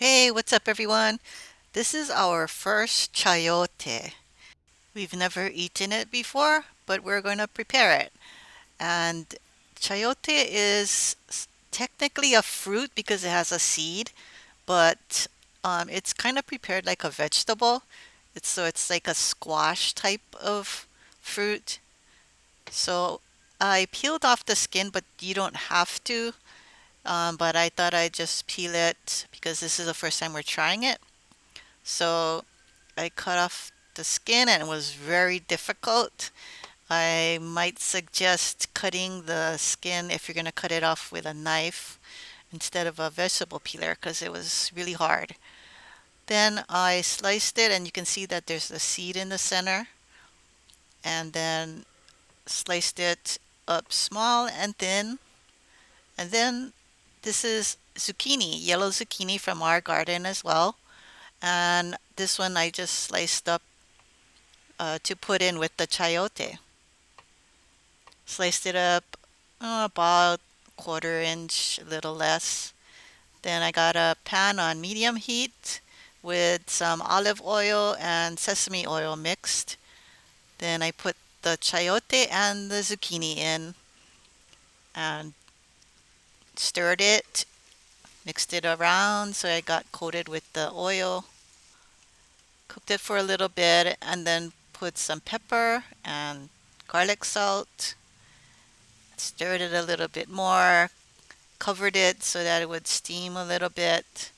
Hey, what's up, everyone? This is our first chayote. We've never eaten it before, but we're going to prepare it. And chayote is technically a fruit because it has a seed, but it's kind of prepared like a vegetable. So it's like a squash type of fruit. So I peeled off the skin, but you don't have to. But I thought I'd just peel it because this is the first time we're trying it. So I cut off the skin and it was very difficult. I might suggest cutting the skin if you're going to cut it off with a knife instead of a vegetable peeler because it was really hard. Then I sliced it and you can see that there's a seed in the center, and then sliced it up small and thin. And then this is zucchini, yellow zucchini from our garden as well. And this one I just sliced up to put in with the chayote. Sliced it up about quarter inch, a little less. Then I got a pan on medium heat with some olive oil and sesame oil mixed. Then I put the chayote and the zucchini in and stirred it, mixed it around so I got coated with the oil. Cooked it for a little bit and then put some pepper and garlic salt. Stirred it a little bit more, covered it so that it would steam a little bit.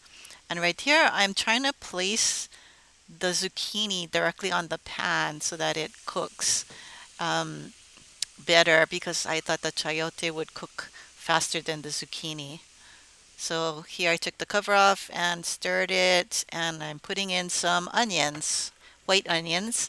And right here, I'm trying to place the zucchini directly on the pan so that it cooks um, better because I thought the chayote would cook faster than the zucchini. So here I took the cover off and stirred it, and I'm putting in some onions, white onions.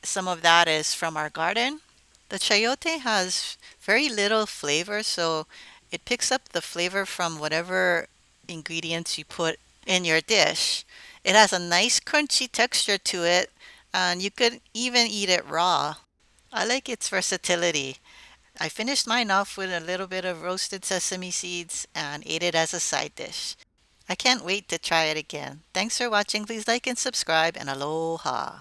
Some of that is from our garden. The chayote has very little flavor, so it picks up the flavor from whatever ingredients you put in your dish. It has a nice crunchy texture to it, and you could even eat it raw. I like its versatility. I finished mine off with a little bit of roasted sesame seeds and ate it as a side dish. I can't wait to try it again. Thanks for watching. Please like and subscribe, and aloha.